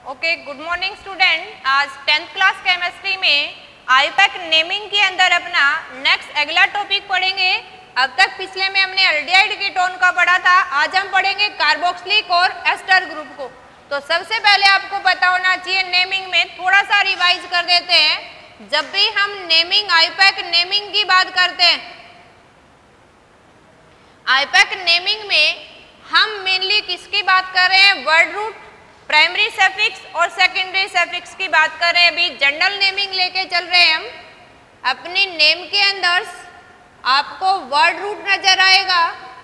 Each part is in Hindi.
Okay, good morning student. आज 10th क्लास केमिस्ट्री में आईपैक नेमिंग के अंदर अपना नेक्स्ट अगला टॉपिक पढ़ेंगे। अब तक पिछले में हमने एल्डिहाइड कीटोन का पढ़ा था, आज हम पढ़ेंगे कार्बोक्सिलिक और एस्टर ग्रुप को। तो सबसे पहले आपको पता होना चाहिए, नेमिंग में थोड़ा सा रिवाइज कर देते हैं। जब भी हम नेमिंग आईपैक नेमिंग की बात करते हैं, आईपैक नेमिंग में हम मेनली किसकी बात कर रहे हैं? वर्ड रूट, प्राइमरी सफिक्स और सेकेंडरी सफिक्स की बात कर रहे हैं। अभी जनरल नेमिंग लेके चल रहे हैं हम। अपनी नेम के अंदर आपको वर्ड रूट नजर आएगा।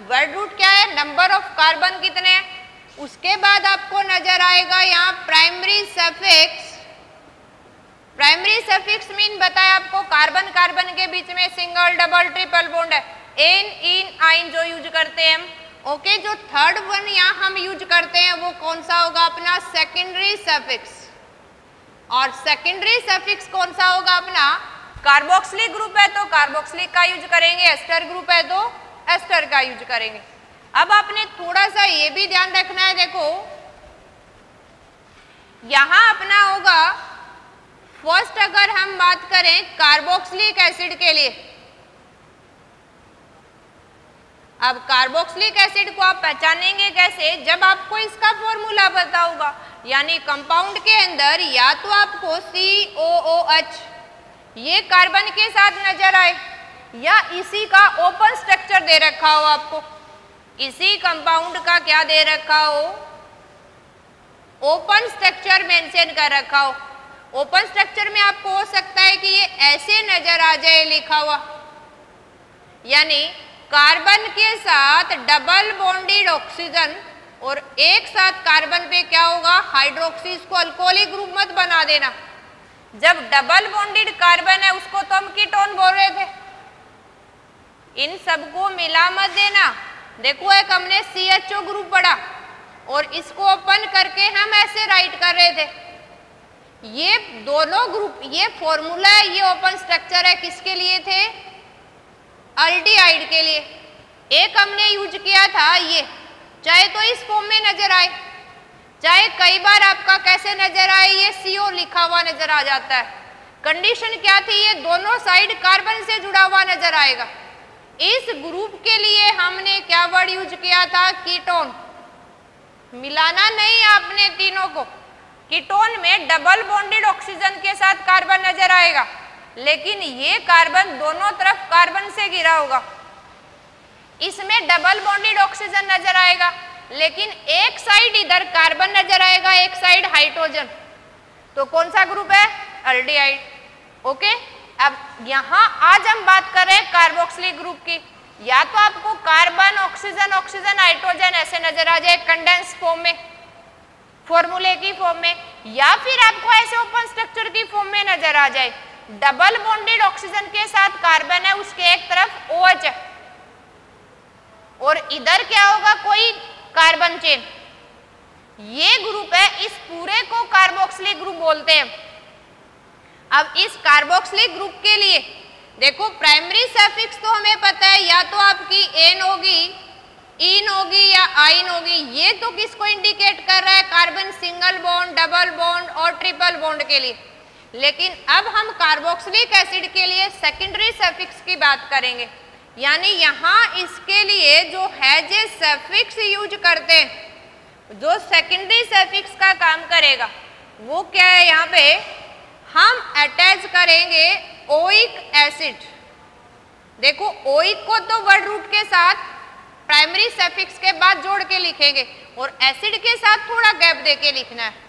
वर्ड रूट क्या है? नंबर ऑफ कार्बन कितने हैं। उसके बाद आपको नजर आएगा यहाँ primary suffix. Primary suffix mean बताया आपको, कार्बन कार्बन के बीच में सिंगल डबल ट्रिपल बॉन्ड है, एन इन आइन जो यूज करते हैं हम। ओके, जो थर्ड वन यहाँ हम यूज करते हैं वो कौन सा होगा? अपना सेकेंडरी सफिक्स। और सेकेंडरी सफिक्स कौन सा होगा? अपना कार्बोक्सिलिक ग्रुप है तो कार्बोक्सिलिक का यूज करेंगे, एस्टर ग्रुप है तो एस्टर का यूज करेंगे। अब आपने थोड़ा सा ये भी ध्यान रखना है, देखो यहां अपना होगा फर्स्ट, अगर हम बात करें कार्बोक्सिलिक एसिड के लिए। अब कार्बोक्सिलिक एसिड को आप पहचानेंगे कैसे? जब आपको इसका फॉर्मूला पता होगा, यानी कंपाउंड के अंदर या तो आपको COOH ये कार्बन के साथ नजर आए, या इसी का ओपन स्ट्रक्चर दे रखा हो आपको, इसी कंपाउंड का क्या दे रखा हो? ओपन स्ट्रक्चर मेंशन कर रखा हो। ओपन स्ट्रक्चर में आपको हो सकता है कि ये ऐसे नजर आ जाए लिखा हुआ, यानी कार्बन के साथ डबल बॉन्डेड ऑक्सीजन और एक साथ कार्बन पे क्या होगा? हाइड्रोक्सी। इसको अल्कोहलिक ग्रुप मत बना देना। जब डबल बॉन्डेड कार्बन है उसको तो हम कीटोन बोल रहे थे, इन सबको मिला मत देना। देखो एक हमने CHO ग्रुप पढ़ा और इसको ओपन करके हम ऐसे राइट कर रहे थे। ये दोनों ग्रुप, ये फॉर्मूला है, ये ओपन स्ट्रक्चर है, किसके लिए थे? एल्डिहाइड के लिए। एक हमने यूज किया था ये, चाहे तो इस फॉर्म में नजर आए, चाहे कई बार आपका कैसे नजर आए, ये CO लिखा हुआ नजर आ जाता है। कंडीशन क्या थी? ये दोनों साइड कार्बन से जुड़ा हुआ नजर आएगा। इस ग्रुप के लिए हमने क्या वर्ड यूज किया था? कीटोन। मिलाना नहीं आपने तीनों को। कीटोन में डबल बॉन्डेड ऑक्सीजन के साथ कार्बन नजर आएगा, लेकिन ये कार्बन दोनों तरफ कार्बन से घिरा होगा। इसमें डबल बॉन्डेड ऑक्सीजन नजर आएगा, लेकिन एक साइड इधर कार्बन नजर आएगा, एक साइड हाइड्रोजन। तो कौन सा ग्रुप है? एल्डिहाइड। ओके, अब यहां आज हम बात कर रहे हैं कार्बोक्सिलिक ग्रुप की। या तो आपको कार्बन ऑक्सीजन ऑक्सीजन हाइड्रोजन ऐसे नजर आ जाए कंडेंस फॉर्म में, फॉर्मूले की फॉर्म में, या फिर आपको ऐसे ओपन स्ट्रक्चर की फॉर्म में नजर आ जाए। डबल बॉन्डेड ऑक्सीजन के साथ कार्बन है, उसके एक तरफ OH है और इधर क्या होगा? कोई कार्बन चेन। ये ग्रुप है, इस पूरे को कार्बोक्सिलिक ग्रुप बोलते हैं। अब इस कार्बोक्सिलिक ग्रुप के लिए देखो, प्राइमरी सफिक्स तो हमें पता है, या तो आपकी एन होगी, इन होगी या आइन होगी। ये तो किसको इंडिकेट कर रहा है? Carbon single bond, double bond और ट्रिपल बॉन्ड के लिए। लेकिन अब हम कार्बोक्सिलिक एसिड के लिए सेकेंडरी सफिक्स की बात करेंगे, यानी यहाँ इसके लिए जो हैजे सफिक्स यूज करते हैं, जो सेकेंडरी सफिक्स का काम करेगा वो क्या है? यहाँ पे हम अटैच करेंगे ओइक एसिड। देखो ओइक को तो वर्ड रूट के साथ प्राइमरी सफिक्स के बाद जोड़ के लिखेंगे और एसिड के साथ थोड़ा गैप देके लिखना है।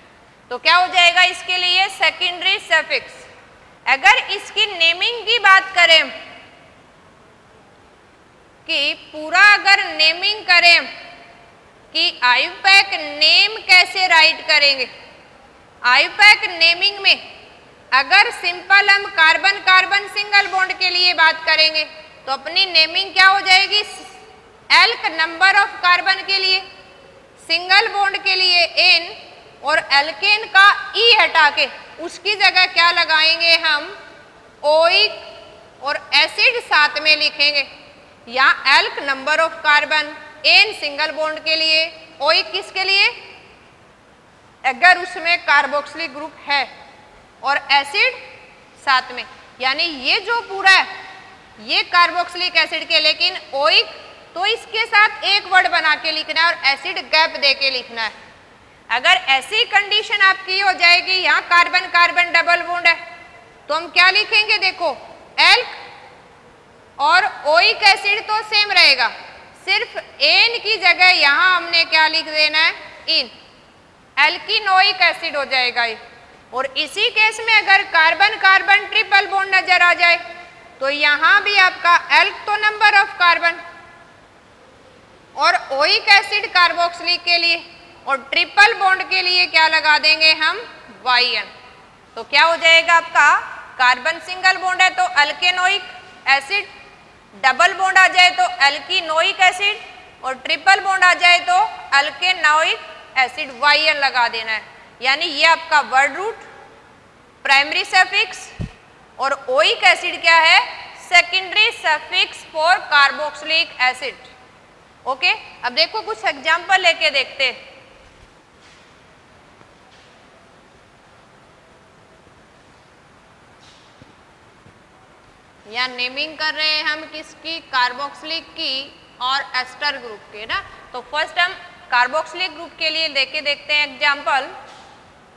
तो क्या हो जाएगा इसके लिए? Secondary suffix. अगर इसकी नेमिंग की बात करें कि पूरा अगर नेमिंग करें कि आईपैक नेम कैसे राइट करेंगे, आईपैक नेमिंग में अगर सिंपल हम कार्बन कार्बन सिंगल बॉन्ड के लिए बात करेंगे तो अपनी नेमिंग क्या हो जाएगी? एल्क नंबर ऑफ कार्बन के लिए, सिंगल बॉन्ड के लिए N, और एल्केन का E हटा के उसकी जगह क्या लगाएंगे हम? ओइक और एसिड साथ में लिखेंगे। या elk number of carbon, N single bond के लिए, ओइक किसके लिए? अगर उसमें कार्बोक्सिलिक ग्रुप है और एसिड साथ में, यानी ये जो पूरा है ये कार्बोक्सिलिक एसिड के, लेकिन ओइक तो इसके साथ एक वर्ड बना के लिखना है और एसिड गैप दे के लिखना है। अगर ऐसी कंडीशन आपकी हो जाएगी, यहाँ कार्बन कार्बन डबल बॉन्ड है, तो हम क्या लिखेंगे, देखो एल्क और ओइक एसिड तो सेम रहेगा, सिर्फ एन की जगह यहाँ हमने क्या लिख देना है, इन, एल्किनोइक एसिड हो जाएगा ये। और इसी केस में अगर कार्बन कार्बन ट्रिपल बॉन्ड नजर आ जाए तो यहाँ भी आपका एल्क तो नंबर ऑफ कार्बन और ओइक एसिड कार्बोक्सिलिक के लिए और ट्रिपल बॉन्ड के लिए क्या लगा देंगे हम, YN। तो क्या हो जाएगा आपका, कार्बन सिंगल बॉन्ड है तो अल्केनोइक एसिड, डबल बॉन्ड आ जाए तो एल्किनोइक एसिड और ट्रिपल बॉन्ड आ जाए तो अल्केनोइक एसिड, YN लगा देना है। यानी ये आपका वर्ड रूट, प्राइमरी सफिक्स और ओइक एसिड क्या है, secondary suffix for carboxylic acid. Okay, अब देखो कुछ एग्जांपल लेके देखते हैं। यहाँ नेमिंग कर रहे हैं हम किसकी, कार्बोक्सिलिक की और एस्टर ग्रुप के ना। तो फर्स्ट हम कार्बोक्सिलिक ग्रुप के लिए लेके देखते हैं एग्जांपल।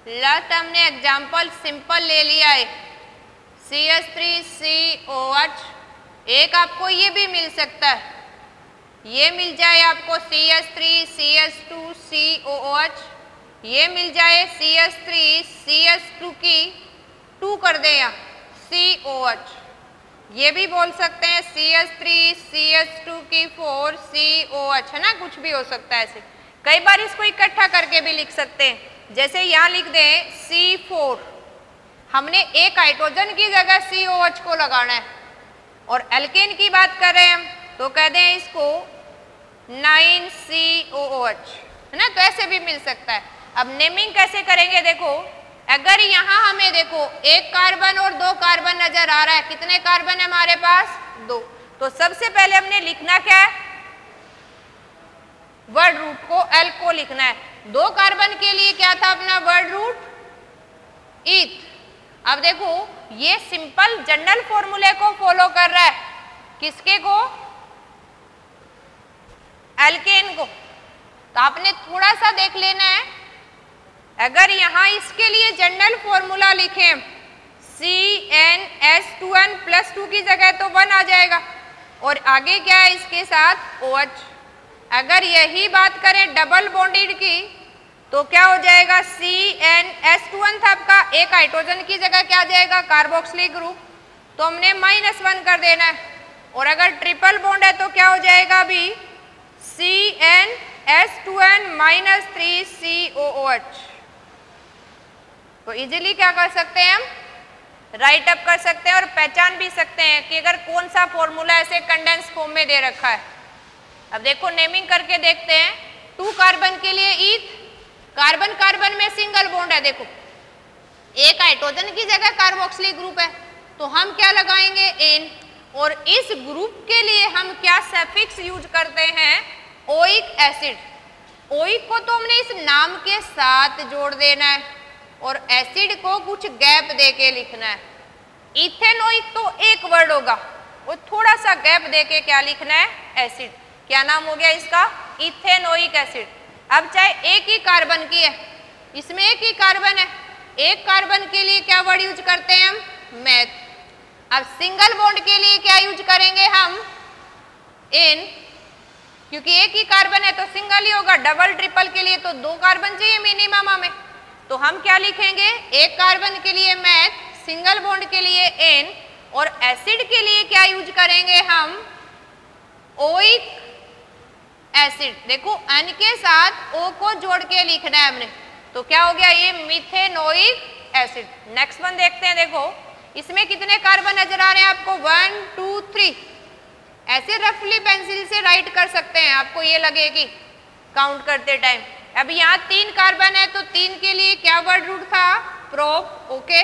लास्ट हमने एग्जांपल सिंपल ले लिया है, CH3COH। एक आपको ये भी मिल सकता है, ये मिल जाए आपको CH3CH2COOH, ये मिल जाए CH3CH2 की 2 कर दें या COH, ये भी बोल सकते हैं CH3CH2 की 4COH, है ना, कुछ भी हो सकता है ऐसे। कई बार इसको इकट्ठा करके भी लिख सकते हैं, जैसे यहाँ लिख दें C4, हमने एक हाइड्रोजन की जगह COH को लगाना है। और एल्केन की बात कर रहे हैं हम तो कह दें इसको 9COOH, है ना, तो ऐसे भी मिल सकता है। अब नेमिंग कैसे करेंगे, देखो अगर यहाँ हमें देखो एक कार्बन और 2 कार्बन नजर आ रहा है, कितने कार्बन है हमारे पास, 2, तो सबसे पहले हमने लिखना क्या है, वर्ड रूट को, एल को लिखना है। 2 कार्बन के लिए क्या था अपना वर्ड रूट, ईथ। अब देखो ये सिंपल जनरल फॉर्मूले को फॉलो कर रहा है, किसके को, एल्केन को। तो आपने थोड़ा सा देख लेना है, अगर यहां इसके लिए जनरल फॉर्मूला लिखें CnH2n+2 की जगह तो 1 आ जाएगा और आगे क्या है इसके साथ OH। अगर यही बात करें डबल बॉन्डेड की तो क्या हो जाएगा, CnH2n था आपका, एक हाइड्रोजन की जगह क्या आ जाएगा, कार्बोक्सिलिक ग्रुप, तो हमने -1 कर देना है। और अगर ट्रिपल बॉन्ड है तो क्या हो जाएगा अभी, CnH2n-3COOH। तो इजीली क्या कर सकते हैं हम, राइट अप कर सकते हैं और पहचान भी सकते हैं कि अगर कौन सा फॉर्मूला ऐसे कंडेंस फॉर्म में दे रखा है। अब देखो नेमिंग करके देखते हैं। 2 कार्बन के लिए ईथ, कार्बन कार्बन में सिंगल बॉन्ड है, देखो एक हाइड्रोजन की जगह कार्बोक्सिलिक ग्रुप है तो हम क्या लगाएंगे, एन। और इस ग्रुप के लिए हम क्या सफिक्स यूज करते हैं, ओइक एसिड। ओइक को तो हमने इस नाम के साथ जोड़ देना है और एसिड को कुछ गैप देके लिखना है। इथेनोइक तो एक वर्ड होगा, वो थोड़ा सा गैप देके क्या लिखना है, एसिड। क्या नाम हो गया इसका, इथेनोइक एसिड। अब चाहे एक ही कार्बन की है, इसमें एक ही कार्बन है, एक कार्बन के लिए क्या वर्ड यूज करते हैं हम, मैथ। अब सिंगल बॉन्ड के लिए क्या यूज करेंगे हम, एन, क्योंकि एक ही कार्बन है तो सिंगल ही होगा। डबल ट्रिपल के लिए तो 2 कार्बन चाहिए मिनिमम हमें, तो हम क्या लिखेंगे, एक कार्बन के लिए मैथ, सिंगल बॉन्ड के लिए एन, और एसिड के लिए क्या यूज करेंगे हम, ओइक एसिड। देखो एन के साथ ओ को जोड़ के लिखना है हमने, तो क्या हो गया ये मिथेनोइक एसिड। नेक्स्ट वन देखते हैं। देखो इसमें कितने कार्बन नजर आ रहे हैं आपको, 1 2 3, ऐसे रफली पेंसिल से राइट कर सकते हैं, आपको ये लगेगी काउंट करते टाइम। अब यहाँ 3 कार्बन है तो 3 के लिए क्या वर्ड रूट था, प्रोप। ओके,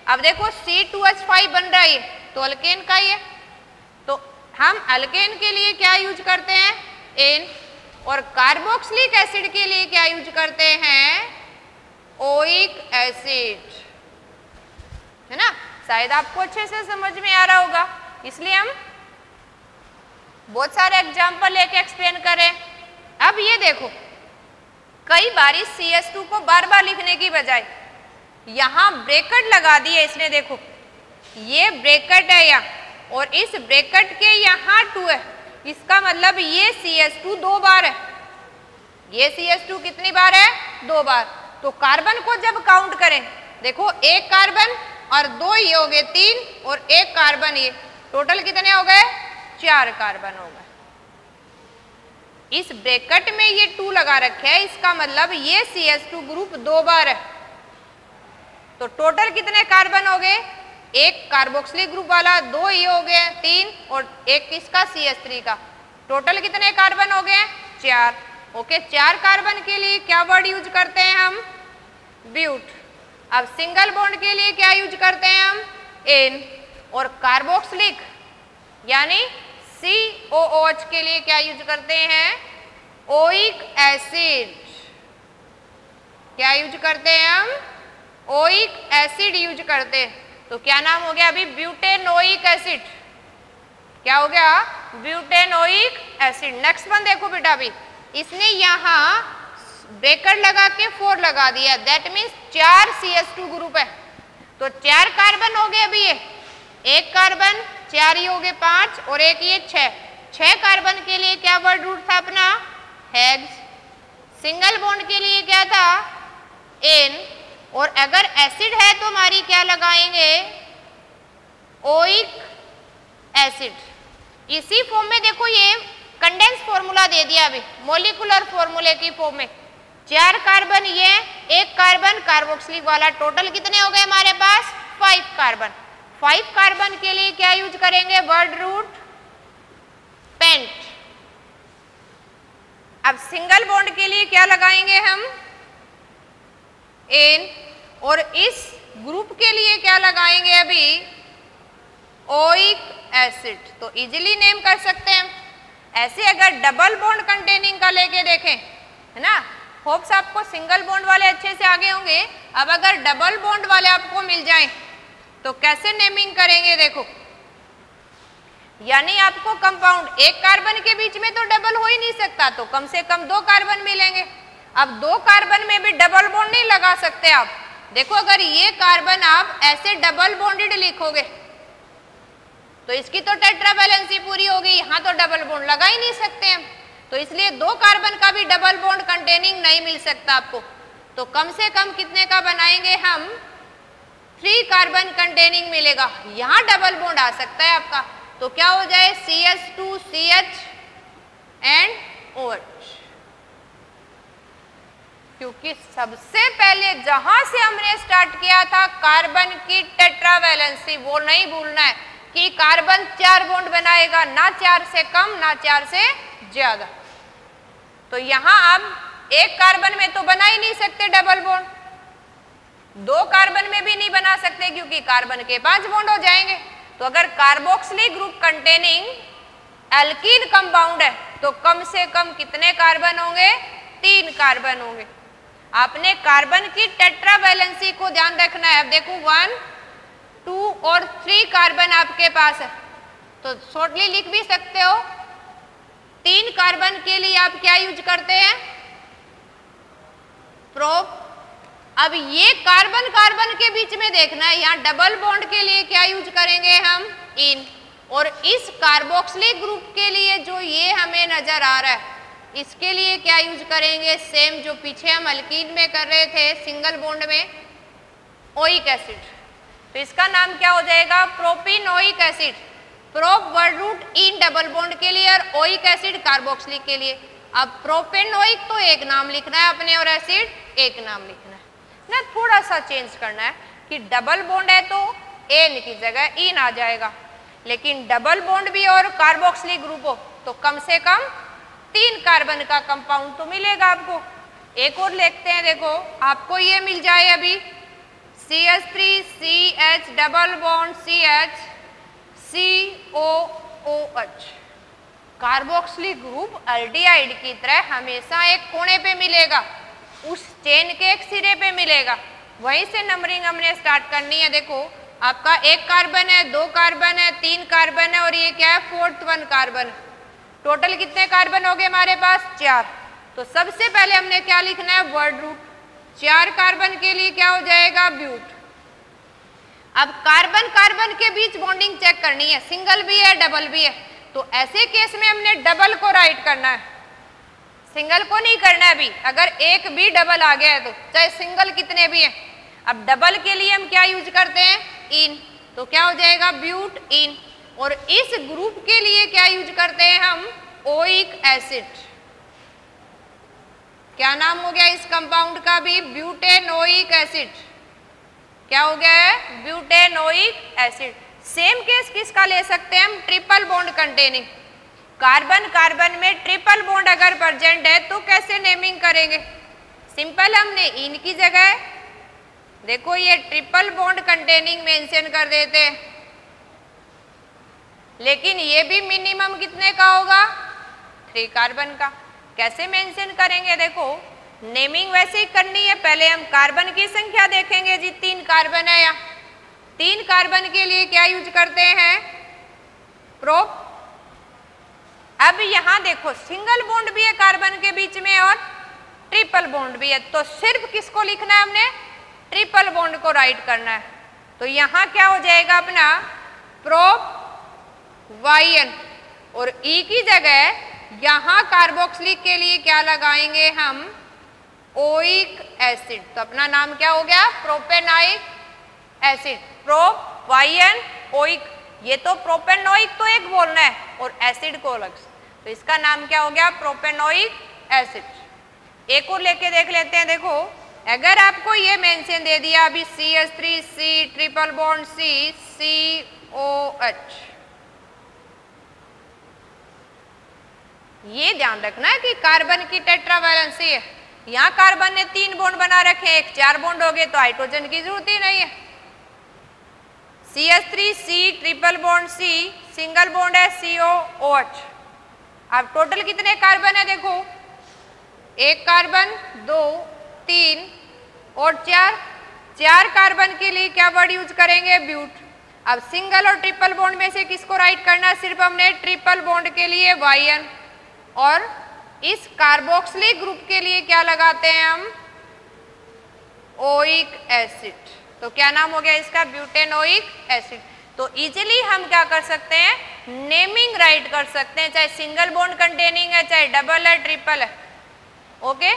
अब देखो C2H5 बन रहा है तो अल्केन का ही है, तो हम अल्केन के लिए क्या यूज करते हैं, एन, और कार्बोक्सिलिक एसिड के लिए क्या यूज करते हैं, एसिड, है ना। शायद आपको अच्छे से समझ में आ रहा होगा, इसलिए हम बहुत सारे एग्जाम्पल लेके एक्सप्लेन करें। अब ये देखो, कई बार इस CH2 को बार बार लिखने की बजाय यहां ब्रैकेट लगा दिए इसने, देखो ये ब्रैकेट है यहाँ, और इस ब्रैकेट के यहाँ 2 है, इसका मतलब ये CH2 2 बार है, ये CH2 कितनी बार है, 2 बार। तो कार्बन को जब काउंट करें, देखो एक कार्बन और 2 ये हो गए 3, और एक कार्बन, ये टोटल कितने हो गए, 4 कार्बन हो गए। इस ब्रैकेट में ये 2 लगा रखे है, इसका मतलब ये CH2 ग्रुप 2 बार है। तो टोटल कितने कार्बन हो गए, एक कार्बोक्सिलिक ग्रुप वाला, 2 ये हो गए 3, और एक इसका CH3 का, टोटल कितने कार्बन हो गए, 4। ओके, 4 कार्बन के लिए क्या वर्ड यूज करते हैं हम, ब्यूट। अब सिंगल बॉन्ड के लिए क्या यूज करते हैं हम, एन। और कार्बोक्सिलिक यानी COOH के लिए क्या यूज करते हैं, ओइक एसिड। क्या यूज करते हैं हम, ओइक एसिड यूज करते हैं। तो क्या नाम हो गया अभी, ब्यूटेनोइक एसिड। क्या हो गया, ब्यूटेनोइक एसिड। नेक्स्ट वन देखो बेटा, अभी इसने यहाँ ब्रैकेट लगा के 4 लगा दिया, दैट मीन्स 4 CH2 ग्रुप है। तो 4 कार्बन हो गए अभी, ये एक कार्बन, 4 ही हो गए 5, और एक ये 6 कार्बन के लिए क्या वर्ड रूट था अपना, हेक्स। सिंगल बॉन्ड के लिए क्या था, एन। और अगर एसिड है तो हमारी क्या लगाएंगे, ओइक एसिड। इसी फॉर्म में देखो, ये कंडेंस फॉर्मूला दे दिया अभी, मॉलिक्यूलर फॉर्मूले की फॉर्म में। 4 कार्बन ये, एक कार्बन कार्बोक्सिलिक वाला, टोटल कितने हो गए हमारे पास, 5 कार्बन। 5 कार्बन के लिए क्या यूज करेंगे, वर्ड रूट पेंट। अब सिंगल बॉन्ड के लिए क्या लगाएंगे हम, एन। और इस ग्रुप के लिए क्या लगाएंगे अभी, ओइक एसिड। तो इजीली नेम कर सकते हैं हम। ऐसे अगर डबल बॉन्ड कंटेनिंग का लेके देखें, है ना, होप्स आपको सिंगल बॉन्ड वाले अच्छे से आगे होंगे। अब अगर डबल बॉन्ड वाले आपको मिल जाएं तो कैसे नेमिंग करेंगे, देखो यानी आपको कंपाउंड, एक कार्बन के बीच में तो डबल हो ही नहीं सकता, तो कम से कम 2 कार्बन मिलेंगे। अब 2 कार्बन में भी डबल बॉन्ड नहीं लगा सकते आप। देखो अगर ये कार्बन आप ऐसे डबल बॉन्डेड लिखोगे तो इसकी तो टेट्रा वैलेंसी पूरी होगी, यहाँ तो डबल बॉन्ड लगा ही नहीं सकते हम। तो इसलिए 2 कार्बन का भी डबल बॉन्ड कंटेनिंग नहीं मिल सकता आपको। तो कम से कम कितने का बनाएंगे हम, 3 कार्बन कंटेनिंग मिलेगा। यहाँ डबल बॉन्ड आ सकता है आपका, तो क्या हो जाए, CH2CH एंड OH। क्योंकि सबसे पहले जहां से हमने स्टार्ट किया था कार्बन की टेट्रा वैलेंसी, वो नहीं भूलना है कि कार्बन 4 बॉन्ड बनाएगा, ना 4 से कम ना 4 से ज्यादा। तो यहां अब एक कार्बन में तो बना ही नहीं सकते डबल बॉन्ड, 2 कार्बन में भी नहीं बना सकते क्योंकि कार्बन के 5 बॉन्ड हो जाएंगे। तो अगर carboxylic group containing alkene compound है तो कम से कम कितने कार्बन होंगे, 3 कार्बन होंगे। आपने कार्बन की टेट्रा वैलेंसी को ध्यान रखना है। अब देखो 1, 2 और 3 कार्बन आपके पास है, तो शॉर्टली लिख भी सकते हो। 3 कार्बन के लिए आप क्या यूज करते हैं, प्रोप। अब ये कार्बन कार्बन के बीच में देखना है, यहाँ डबल बॉन्ड के लिए क्या यूज करेंगे हम, इन। और इस कार्बोक्सिलिक ग्रुप के लिए जो ये हमें नजर आ रहा है, इसके लिए क्या यूज करेंगे, सेम जो पीछे हम अल्कीन में कर रहे थे सिंगल बॉन्ड में, ओइक एसिड। तो इसका नाम क्या हो जाएगा, propenoic acid. Prop word root in double bond के लिए और ओइक एसिड कार्बोक्सिलिक के लिए। अब प्रोपेनोइक तो एक नाम लिखना है अपने और एसिड एक नाम लिखना है ना, थोड़ा सा चेंज करना है कि डबल बॉन्ड है तो एन की जगह इन आ जाएगा, लेकिन डबल बॉन्ड भी और कार्बोक्सिलिक ग्रुप हो तो कम से कम 3 कार्बन का कंपाउंड तो मिलेगा आपको। एक और लिखते हैं, देखो आपको ये मिल जाए अभी CH3CH double bond CH COOH। Carboxylic group aldehyde की तरह हमेशा एक कोने पे मिलेगा, उस चेन के एक सिरे पे मिलेगा। वहीं से नंबरिंग हमने स्टार्ट करनी है। देखो आपका एक कार्बन है, दो कार्बन है, तीन कार्बन है और ये क्या है, फोर्थ वन कार्बन। टोटल कितने कार्बन हो गए हमारे पास, 4। तो सबसे पहले हमने क्या लिखना है, वर्ड रूट। 4 कार्बन के लिए क्या हो जाएगा, ब्यूट। अब कार्बन कार्बन के बीच बॉन्डिंग चेक करनी है, सिंगल भी है डबल भी है, तो ऐसे केस में हमने डबल को राइट करना है, सिंगल को नहीं करना है। अभी अगर एक भी डबल आ गया है तो चाहे सिंगल कितने भी हैं। अब डबल के लिए हम क्या यूज करते हैं, इन, तो क्या हो जाएगा, ब्यूट इन। और इस ग्रुप के लिए क्या यूज करते हैं हम, ओइक एसिड। क्या नाम हो गया इस कंपाउंड का भी, ब्यूटेनोइक एसिड। क्या हो गया है, ब्यूटेनोइक एसिड। सेम केस किसका ले सकते हैं हम, triple bond containing. Carbon carbon में ट्रिपल बॉन्ड अगर प्रेजेंट है तो कैसे नेमिंग करेंगे, सिंपल, हमने इन की जगह देखो ये ट्रिपल बॉन्ड कंटेनिंग मेंशन कर देते हैं, लेकिन ये भी मिनिमम कितने का होगा, 3 कार्बन का। कैसे मेंशन करेंगे, देखो नेमिंग वैसे ही करनी है। पहले हम कार्बन की संख्या देखेंगे जी, 3 कार्बन है या 3 कार्बन के लिए क्या यूज करते हैं, प्रोप। अब यहां देखो सिंगल बॉन्ड भी है कार्बन के बीच में और ट्रिपल बॉन्ड भी है, तो सिर्फ किसको लिखना है हमने, ट्रिपल बॉन्ड को राइट करना है। तो यहां क्या हो जाएगा अपना प्रोप वाइन, और ई की जगह यहां कार्बोक्सिलिक के लिए क्या लगाएंगे हम, ओइक एसिड। तो अपना नाम क्या हो गया, propanoic acid, prop wine oic. ये तो प्रोपेनोइक तो एक बोलना है और एसिड को अलग से, तो इसका नाम क्या हो गया, प्रोपेनोइक एसिड। एक और लेके देख लेते हैं। देखो अगर आपको ये मेंशन दे दिया अभी CH3C triple bond C COH, ये ध्यान रखना है कि कार्बन की टेट्रावैलेंसी है। यहाँ कार्बन ने 3 बॉन्ड बना रखे, एक 4 बॉन्ड हो गए, तो हाइड्रोजन की जरूरत ही नहीं है। CH3C triple bond C, single bond है COOH। अब टोटल कितने कार्बन है, देखो 1 कार्बन, 2, 3 और 4 कार्बन के लिए क्या वर्ड यूज करेंगे, ब्यूट। अब सिंगल और ट्रिपल बॉन्ड में से किसको राइट करना है, सिर्फ हमने ट्रिपल बॉन्ड के लिए वाइन, और इस कार्बोक्सिलिक ग्रुप के लिए क्या लगाते हैं हम, ओइक एसिड। तो क्या नाम हो गया इसका, ब्यूटेनोइक एसिड। तो इजीली हम क्या कर सकते हैं, नेमिंग राइट कर सकते हैं, चाहे सिंगल बॉन्ड कंटेनिंग है, चाहे डबल है, ट्रिपल है। ओके,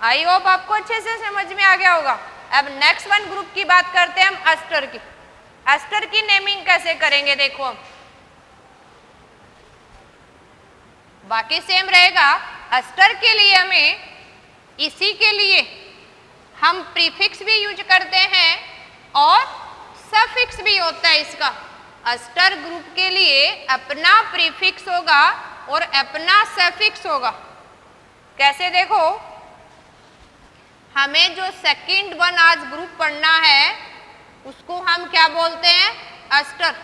आई होप आपको अच्छे से समझ में आ गया होगा। अब नेक्स्ट वन ग्रुप की बात करते हैं हम, एस्टर की। एस्टर की नेमिंग कैसे करेंगे, देखो हम, बाकी सेम रहेगा। एस्टर के लिए हमें, इसी के लिए हम प्रीफिक्स भी यूज करते हैं और सफिक्स भी होता है इसका। एस्टर ग्रुप के लिए अपना प्रीफिक्स होगा और अपना सफिक्स होगा। कैसे, देखो हमें जो सेकंड वन आज ग्रुप पढ़ना है उसको हम क्या बोलते हैं, एस्टर।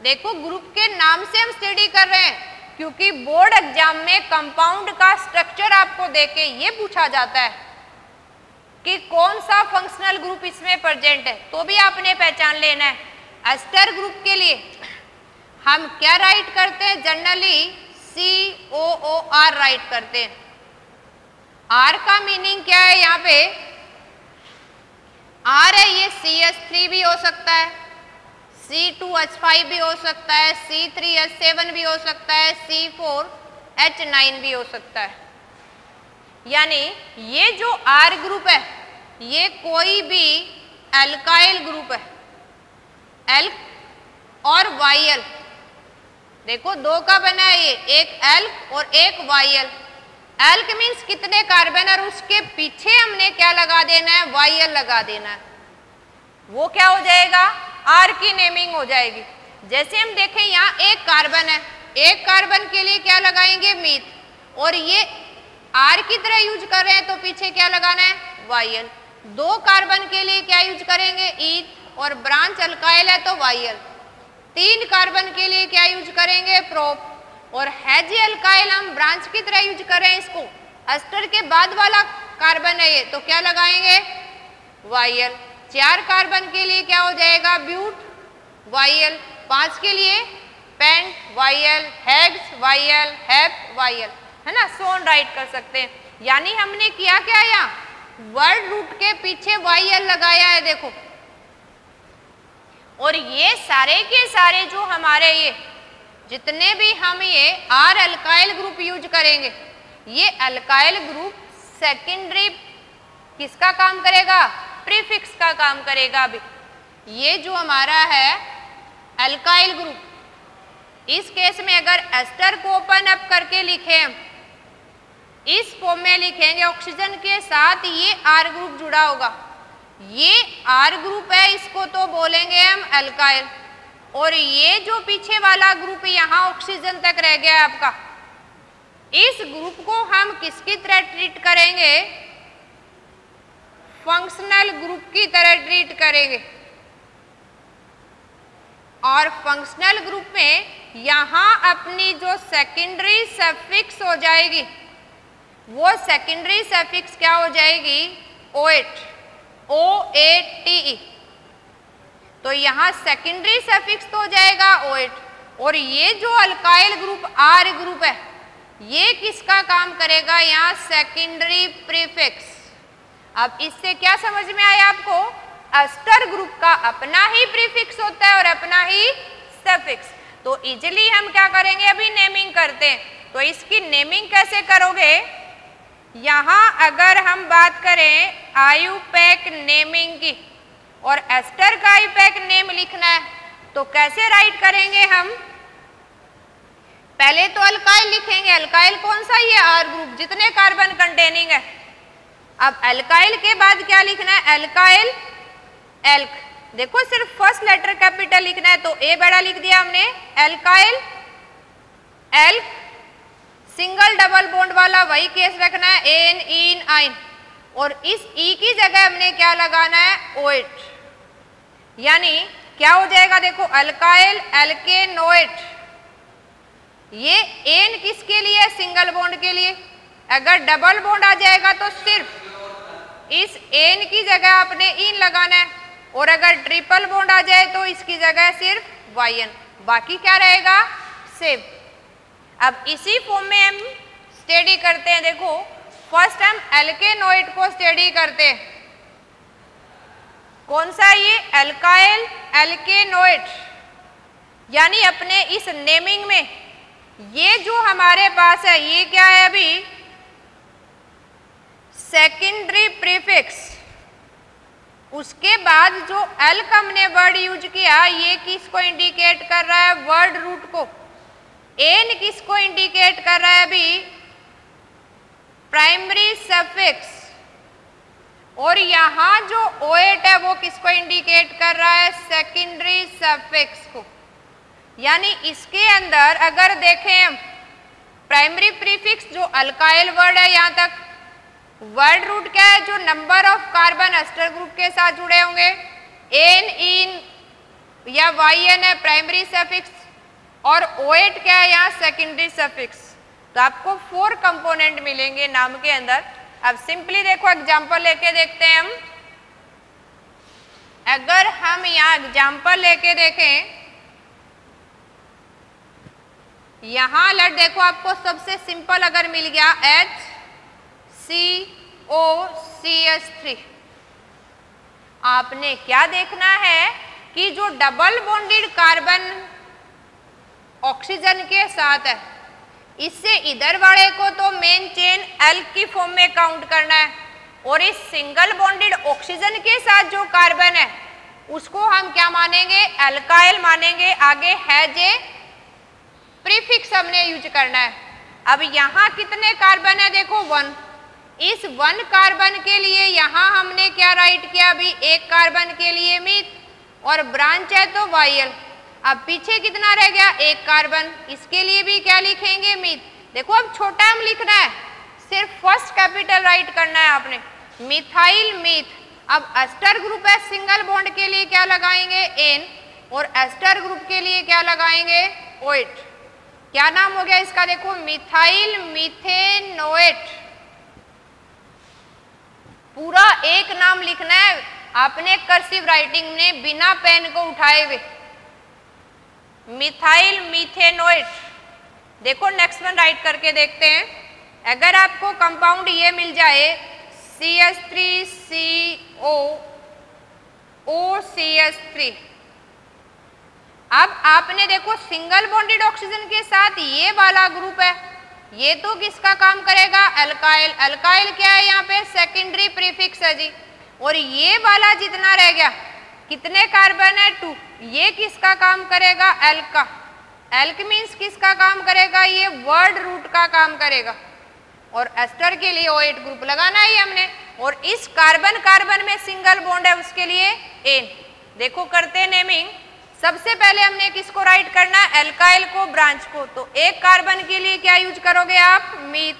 देखो ग्रुप के नाम से हम स्टडी कर रहे हैं, क्योंकि बोर्ड एग्जाम में कंपाउंड का स्ट्रक्चर आपको देके ये पूछा जाता है कि कौन सा फंक्शनल ग्रुप इसमें प्रेजेंट है, तो भी आपने पहचान लेना है। एस्टर ग्रुप के लिए हम क्या राइट करते हैं, जनरली COOR राइट करते हैं। R का मीनिंग क्या है, यहाँ पे R है, ये CH3 भी हो सकता है, C2H5 भी हो सकता है, C3H7 भी हो सकता है, C4H9 भी हो सकता है। यानी ये जो R ग्रुप है ये कोई भी एल्काइल ग्रुप है, एल्क और वाइल। देखो 2 का बना है ये, एक एल्क और एक वाइल। एल्क मीन्स कितने कार्बन, और उसके पीछे हमने क्या लगा देना है, वाइल लगा देना है, वो क्या हो जाएगा, आर की नेमिंग हो जाएगी। जैसे हम देखें यहाँ एक कार्बन है, एक कार्बन के लिए क्या लगाएंगे, मीथ, और ये आर की तरह यूज कर रहे हैं तो पीछे क्या लगाना है, वाइल। 2 कार्बन के लिए क्या यूज करेंगे, ईथ, और ब्रांच अल्काइल है तो वाइल। 3 कार्बन के लिए क्या यूज करेंगे, प्रोप, और हैजी अल्काइल हम ब्रांच की तरह यूज कर रहे हैं इसको। एस्टर के बाद वाला कार्बन है ये, तो क्या लगाएंगे, वाइल। 4 कार्बन के लिए क्या हो जाएगा ब्यूट YL, 5 के लिए pent YL, hex YL, hept YL, है ना, सोन राइट कर सकते हैं। यानी हमने किया क्या, यहाँ वर्ड रूट के पीछे YL लगाया है देखो, और ये सारे के सारे जो हमारे ये जितने भी हम ये R अल्काइल ग्रुप यूज करेंगे, ये अल्काइल ग्रुप सेकेंडरी किसका काम करेगा, प्रीफिक्स का काम करेगा। अभी ये जो हमारा है अल्काइल ग्रुप, इस केस में अगर एस्टर को ओपन अप करके लिखें हम, इस फॉर्म में लिखेंगे ऑक्सीजन के साथ ये R ग्रुप जुड़ा होगा, ये R ग्रुप है, इसको तो बोलेंगे हम अल्काइल, और ये जो पीछे वाला ग्रुप यहाँ ऑक्सीजन तक रह गया आपका, इस ग्रुप को हम किसकी तरह ट्रीट करेंगे, फंक्शनल ग्रुप की तरह ट्रीट करेंगे। और फंक्शनल ग्रुप में यहाँ अपनी जो सेकेंडरी सफिक्स हो जाएगी, वो सेकेंडरी सफिक्स क्या हो जाएगी, OAT, OATE। तो यहाँ सेकेंडरी सफिक्स तो हो जाएगा OAT, और ये जो अल्काइल ग्रुप R ग्रुप है, ये किसका काम करेगा, यहाँ सेकेंडरी प्रीफिक्स। अब इससे क्या समझ में आया आपको, एस्टर ग्रुप का अपना ही प्रीफिक्स होता है और अपना ही सफिक्स। तो इजिली हम क्या करेंगे, अभी नेमिंग करते हैं। तो इसकी नेमिंग कैसे करोगे, यहाँ अगर हम बात करें आयुपैक नेमिंग की, और एस्टर का आयुपैक नेम लिखना है, तो कैसे राइट करेंगे हम, पहले तो अल्काइल लिखेंगे, अल्काइल कौन सा, ये R ग्रुप जितने कार्बन कंटेनिंग है। अब अल्काइल के बाद क्या लिखना है, अल्काइल एल्क, देखो सिर्फ फर्स्ट लेटर कैपिटल लिखना है, तो A बड़ा लिख दिया हमने, alkyl elk, single double bond वाला वही केस रखना है, एन इन आइन, और इस E की जगह हमने क्या लगाना है, OAT, यानी क्या हो जाएगा, देखो अल्काइल एल्केनोएट। ये एन किसके लिए, सिंगल बॉन्ड के लिए, अगर डबल बॉन्ड आ जाएगा तो सिर्फ इस एन की जगह आपने इन लगाना है, और अगर ट्रिपल बॉन्ड आ जाए तो इसकी जगह सिर्फ YN, बाकी क्या रहेगा, सेम। अब इसी फॉर्म में हम स्टडी करते हैं, देखो फर्स्ट हम एल्केनोएट को स्टडी करते हैं, कौन सा, ये अल्काइल एल्केनोएट। यानी अपने इस नेमिंग में ये जो हमारे पास है, ये क्या है, अभी सेकेंडरी प्रीफिक्स, उसके बाद जो एल्क हमने वर्ड यूज किया, ये किसको इंडिकेट कर रहा है, वर्ड रूट को। एन किसको इंडिकेट कर रहा है, अभी प्राइमरी सफिक्स, और यहाँ जो OAT है वो किसको इंडिकेट कर रहा है, सेकेंडरी सफिक्स को। यानी इसके अंदर अगर देखें हम, प्राइमरी प्रीफिक्स जो अल्काइल वर्ड है, यहाँ तक वर्ड रूट क्या है, जो number of carbon ester group के साथ जुड़े होंगे, एन इन या YN है प्राइमरी सफिक्स, और OAT क्या है, यहाँ सेकेंडरी सफिक्स। तो आपको 4 कंपोनेंट मिलेंगे नाम के अंदर। अब सिंपली देखो एग्जाम्पल लेके देखते हैं हम, अगर हम यहाँ एग्जाम्पल लेके देखें, यहाँ लट देखो आपको सबसे सिंपल अगर मिल गया HCOCH3, आपने क्या देखना है कि जो डबल बॉन्डेड कार्बन ऑक्सीजन के साथ है, इससे इधर वाले को तो मेन चेन एल्क की फॉर्म में काउंट करना है, और इस सिंगल बॉन्डेड ऑक्सीजन के साथ जो कार्बन है उसको हम क्या मानेंगे, अल्काइल मानेंगे। आगे है जे प्रीफिक्स हमने यूज करना है। अब यहाँ कितने कार्बन है, देखो 1, इस 1 कार्बन के लिए यहाँ हमने क्या राइट किया, अभी 1 कार्बन के लिए मीथ, और ब्रांच है तो YL। अब पीछे कितना रह गया, 1 कार्बन, इसके लिए भी क्या लिखेंगे, मीथ। देखो अब छोटा m लिखना है, सिर्फ फर्स्ट कैपिटल राइट करना है आपने, मिथाइल मीथ। अब एस्टर ग्रुप है, सिंगल बॉन्ड के लिए क्या लगाएंगे, N, और एस्टर ग्रुप के लिए क्या लगाएंगे, OAT। क्या नाम हो गया इसका, देखो मिथाइल मीथेनोएट। पूरा एक नाम लिखना है, आपने कर्सिव राइटिंग में बिना पेन को उठाए हुए मिथाइल मीथेनोएट, देखो नेक्स्ट वन राइट करके देखते हैं। अगर आपको कंपाउंड ये मिल जाए CH3CO OCH3, अब आपने देखो सिंगल बॉन्डेड ऑक्सीजन के साथ ये वाला ग्रुप है, ये तो किसका काम करेगा? अल्काइल। अल्काइल क्या है यहाँ पे? सेकेंडरी प्रीफिक्स है जी। और ये वाला जितना रह गया, कितने कार्बन है? 2, ये किसका काम करेगा? एल्का। एल्क मीन्स किसका काम करेगा? ये वर्ड रूट का काम करेगा। और एस्टर के लिए O8 ग्रुप लगाना है हमने। और इस कार्बन कार्बन में सिंगल बॉन्ड है, उसके लिए एन। देखो करते हैं नेमिंग। सबसे पहले हमने किसको राइट करना है? एल्काइल को, ब्रांच को। तो एक कार्बन के लिए क्या यूज करोगे आप? मीथ।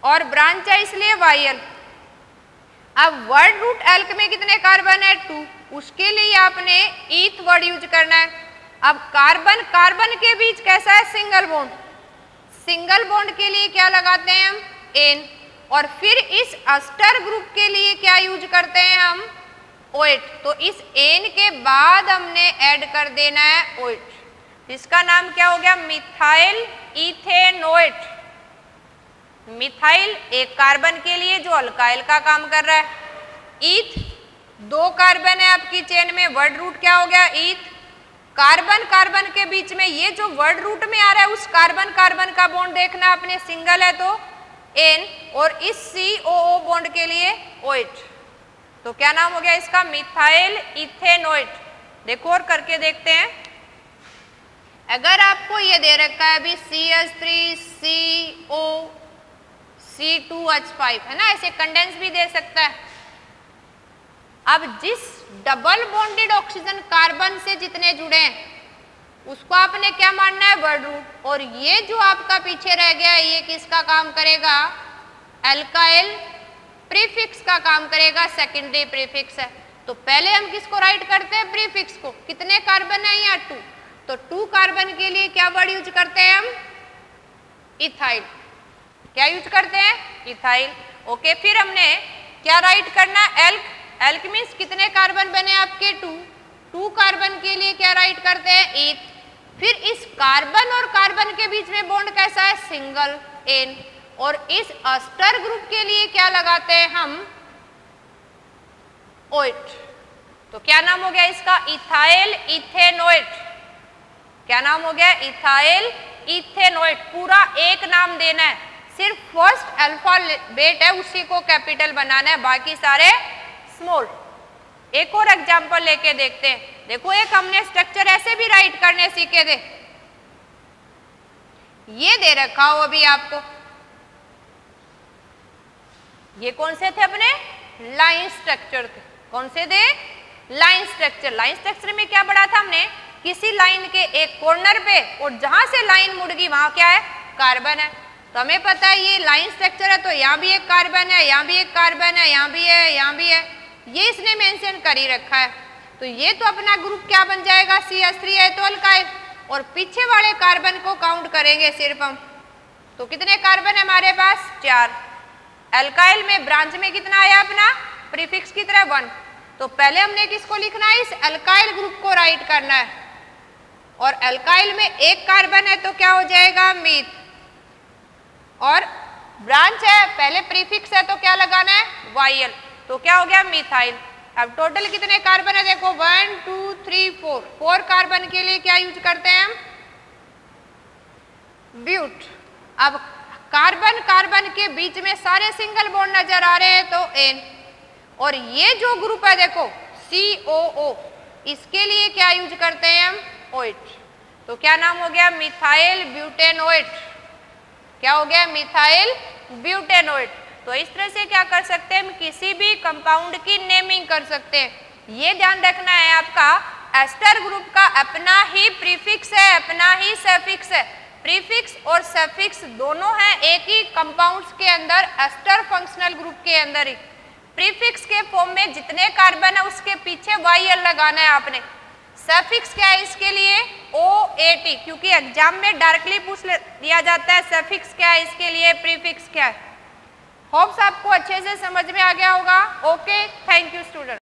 और ब्रांच है इसलिए वायल। अब वर्ड रूट एल्क में कितने कार्बन है? 2, उसके लिए आपने ईथ वर्ड यूज करना है। अब कार्बन कार्बन के बीच कैसा है? Single bond. सिंगल बॉन्ड के लिए क्या लगाते हैं हम? एन। और फिर इस एस्टर ग्रुप के लिए क्या यूज करते हैं हम? OH। तो इस एन के बाद हमने ऐड कर देना है OH। इसका नाम क्या हो गया? Methyl ethanoate. मिथाइल एक कार्बन के लिए जो अल्काइल का काम कर रहा है। ईथ 2 कार्बन है आपकी चेन में, वर्ड रूट क्या हो गया? ईथ। कार्बन कार्बन के बीच में ये जो वर्ड रूट में आ रहा है उस कार्बन कार्बन का बॉन्ड देखना आपने, सिंगल है तो एन। और इस COO बॉन्ड के लिए OH। तो क्या नाम हो गया इसका? Methyl ethanoate. देखो और करके देखते हैं। अगर आपको ये दे रखा है अभी CH3CO C2H5 है ना, ऐसे कंडेंस भी दे सकता है। अब जिस डबल बॉन्डेड ऑक्सीजन कार्बन से जितने जुड़े हैं उसको आपने क्या मानना है? Word root. और ये जो आपका पीछे रह गया है ये किसका काम करेगा? एल्काइल प्रीफिक्स का काम करेगा, सेकेंडरी प्रीफिक्स है। तो पहले हम किसको राइट करते हैं? प्रीफिक्स को। कितने कार्बन है यहाँ? 2। तो 2 कार्बन के लिए क्या वर्ड यूज करते हैं हम? इथाइल। क्या यूज करते हैं? इथाइल। ओके, फिर हमने क्या राइट करना है? एल्क। एल्क मीन्स कितने कार्बन बने आपके? 2 कार्बन के लिए क्या राइट करते हैं? ईथ। फिर इस कार्बन और कार्बन के बीच में बॉन्ड कैसा है? Single, ane. और इस एस्टर ग्रुप के लिए क्या लगाते हैं हम? OH। तो क्या नाम हो गया इसका? Ethyl ethanoate. क्या नाम हो गया? Ethyl ethanoate. पूरा एक नाम देना है, सिर्फ फर्स्ट अल्फाबेट है उसी को कैपिटल बनाना है, बाकी सारे स्मॉल। एक और एग्जांपल लेके देखते हैं। देखो एक हमने स्ट्रक्चर ऐसे भी राइट करने सीखे थे। ये दे रखा हो अभी आपको, ये कौन से थे? अपने लाइन स्ट्रक्चर थे। कौन से थे? Line structure. लाइन स्ट्रक्चर में क्या पढ़ा था हमने? किसी लाइन के एक कॉर्नर पे और जहां से लाइन मुड़गी वहां क्या है? कार्बन है। तो हमें पता है ये लाइन स्ट्रक्चर है, तो यहाँ भी एक कार्बन है, यहाँ भी एक कार्बन है, यहाँ भी है, यहाँ भी है। ये इसने मेंशन कर ही रखा है। तो ये तो अपना ग्रुप क्या बन जाएगा? CH3 है तो अल्काइल। और पीछे वाले कार्बन को काउंट करेंगे सिर्फ हम। तो कितने कार्बन है हमारे पास? 4। अल्काइल में ब्रांच में कितना आया अपना? प्रीफिक्स की तरह 1। तो पहले हमने किसको लिखना है? इस अल्काइल ग्रुप को राइट करना है। और अल्काइल में एक कार्बन है तो क्या हो जाएगा? मीथ। और ब्रांच है, पहले प्रीफिक्स है तो क्या लगाना है? वायल। तो क्या हो गया? मिथाइल। अब टोटल कितने कार्बन है? देखो 1 2 3 4। 4 कार्बन के लिए क्या यूज करते हैं हम? ब्यूट। अब कार्बन कार्बन के बीच में सारे सिंगल बॉन्ड नजर आ रहे हैं तो एन। और ये जो ग्रुप है देखो COO, इसके लिए क्या यूज करते हैं हम? OH। तो क्या नाम हो गया? मिथाइल ब्यूटेनोएट। क्या हो गया? मिथाइल ब्यूटेनोएट। तो इस तरह से क्या कर सकते हैं हम? किसी भी कंपाउंड की नेमिंग कर सकते हैं। ये ध्यान रखना है आपका, एस्टर ग्रुप का अपना ही प्रीफिक्स है, अपना ही सफिक्स है। प्रीफिक्स और सफिक्स दोनों हैं एक ही कंपाउंड्स के अंदर, एस्टर फंक्शनल ग्रुप के अंदर ही। प्रीफिक्स के फॉर्म में जितने कार्बन है उसके पीछे YL लगाना है आपने। सफिक्स क्या है इसके लिए? OAT, क्योंकि एग्जाम में डायरेक्टली पूछ लिया जाता है सफिक्स क्या है इसके लिए, प्रीफिक्स क्या है। होप्स आपको अच्छे से समझ में आ गया होगा। Okay, thank you student.